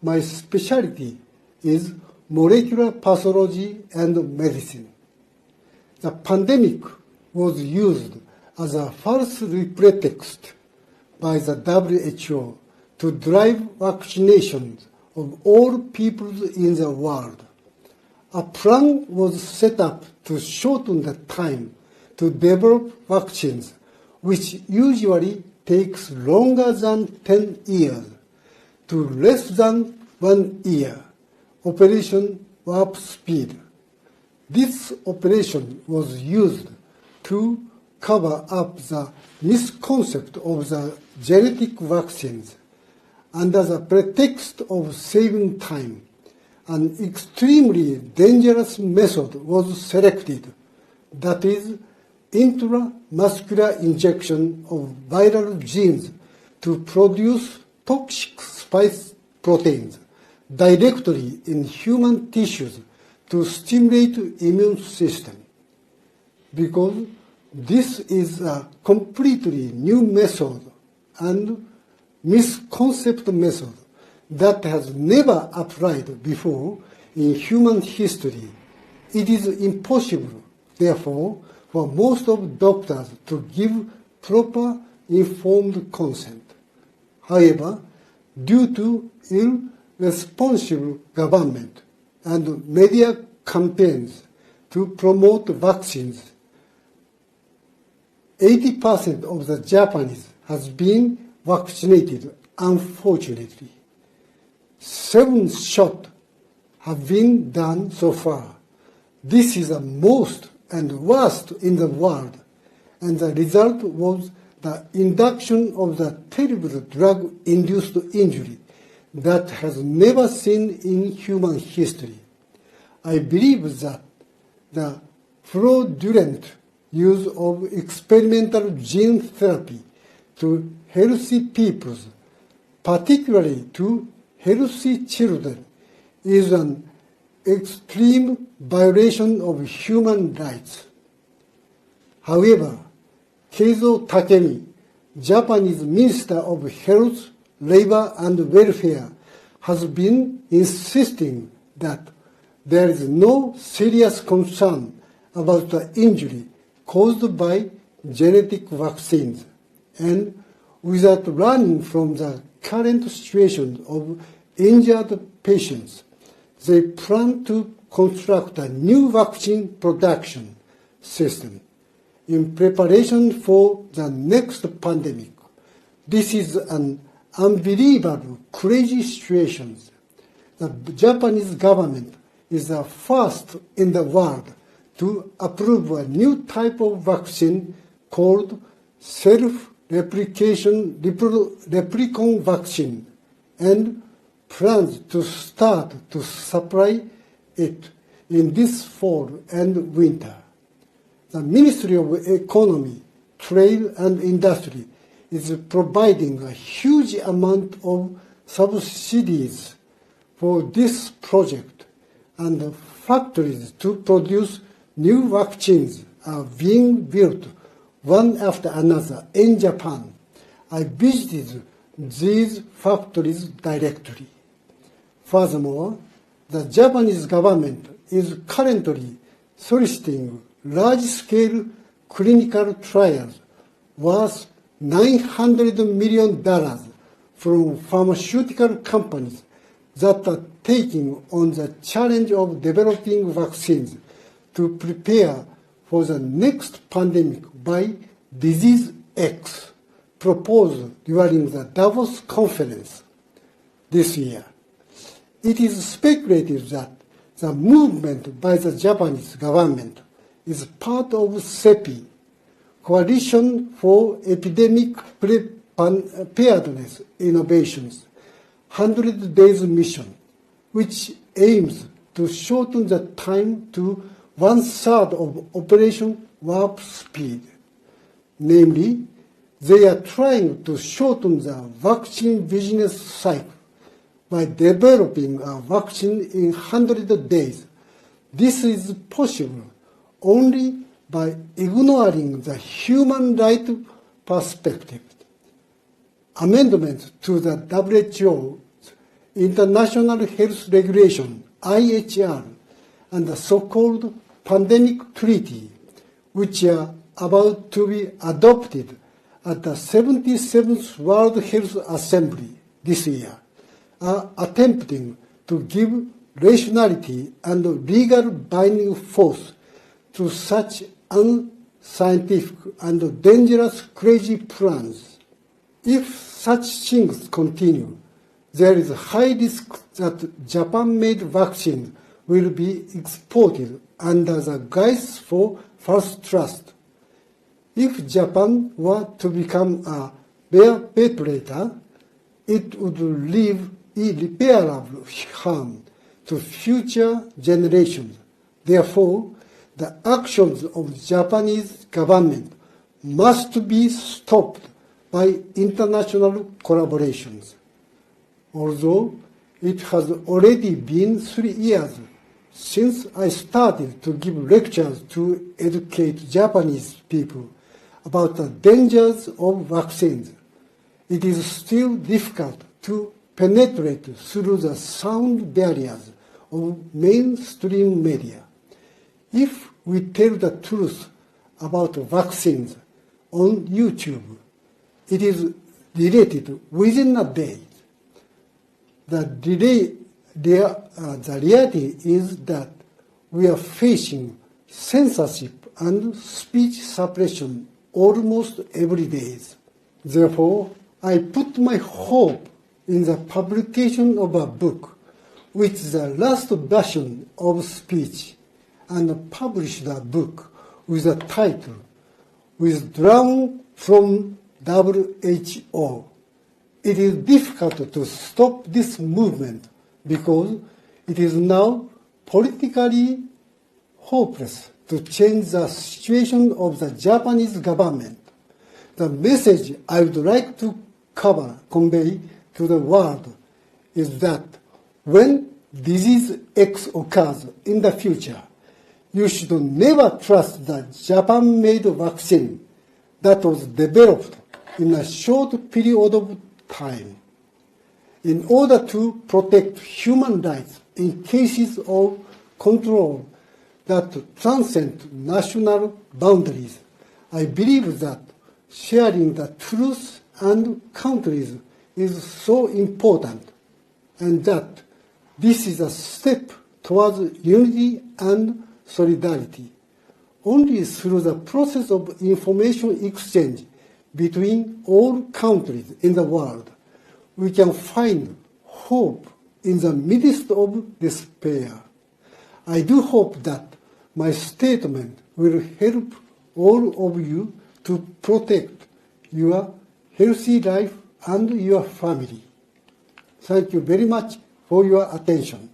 My specialty is molecular pathology and medicine. The pandemic was used as a false pretext by the WHO to drive vaccinations of all peoples in the world. A plan was set up to shorten the time to develop vaccines, which usually takes longer than 10 years, to less than 1 year. Operation Warp Speed. This operation was used to cover up the misconcept of the genetic vaccines. Under the pretext of saving time, an extremely dangerous method was selected, that is, intramuscular injection of viral genes to produce toxic spike proteins directly in human tissues to stimulate immune system. Because this is a completely new method and misconceived method that has never applied before in human history, it is impossible, therefore, for most of doctors to give proper informed consent. However, due to irresponsible government and media campaigns to promote vaccines, 80% of the Japanese has been vaccinated, unfortunately. 7 shots have been done so far. This is the most and worst in the world, and the result was the induction of the terrible drug-induced injury that has never seen in human history. I believe that the fraudulent use of experimental gene therapy to healthy people, particularly to healthy children, is an extreme violation of human rights. However, Keizo Takemi, Japanese Minister of Health, Labor and Welfare, has been insisting that there is no serious concern about the injury caused by genetic vaccines, and without running from the current situation of injured patients, they plan to construct a new vaccine production system in preparation for the next pandemic. This is an unbelievable, crazy situation. The Japanese government is the first in the world to approve a new type of vaccine called replicon vaccine, and plans to start to supply it in this fall and winter. The Ministry of Economy, Trade and Industry is providing a huge amount of subsidies for this project, and factories to produce new vaccines are being built one after another in Japan. I visited these factories directly. Furthermore, the Japanese government is currently soliciting large-scale clinical trials worth $900 million from pharmaceutical companies that are taking on the challenge of developing vaccines to prepare for the next pandemic by Disease X, proposed during the Davos conference this year. It is speculated that the movement by the Japanese government is part of CEPI, Coalition for Epidemic Preparedness Innovations, 100 Days Mission, which aims to shorten the time to 1/3 of Operation Warp Speed. Namely, they are trying to shorten the vaccine business cycle by developing a vaccine in 100 days. This is possible only by ignoring the human right perspective. Amendments to the WHO's International Health Regulation, IHR, and the so-called Pandemic Treaty, which are about to be adopted at the 77th World Health Assembly this year, are attempting to give rationality and legal binding force to such unscientific and dangerous crazy plans. If such things continue, there is a high risk that Japan-made vaccine will be exported under the guise for false trust. If Japan were to become a perpetrator, it would leave irreparable harm to future generations. Therefore, the actions of the Japanese government must be stopped by international collaborations. Although it has already been 3 years since I started to give lectures to educate Japanese people about the dangers of vaccines, it is still difficult to penetrate through the sound barriers of mainstream media. If we tell the truth about vaccines on YouTube, it is deleted within a day. The reality is that we are facing censorship and speech suppression almost every day. Therefore, I put my hope in the publication of a book, which is the last version of speech, and published a book with a title, Withdrawn from WHO. It is difficult to stop this movement because it is now politically hopeless to change the situation of the Japanese government. The message I would like to convey to the world is that when disease X occurs in the future, you should never trust the Japan-made vaccine that was developed in a short period of time. In order to protect human rights in cases of control that transcend national boundaries, I believe that sharing the truth and countries is so important, and that this is a step towards unity and solidarity. Only through the process of information exchange between all countries in the world, we can find hope in the midst of despair. I do hope that my statement will help all of you to protect your healthy life and your family. Thank you very much for your attention.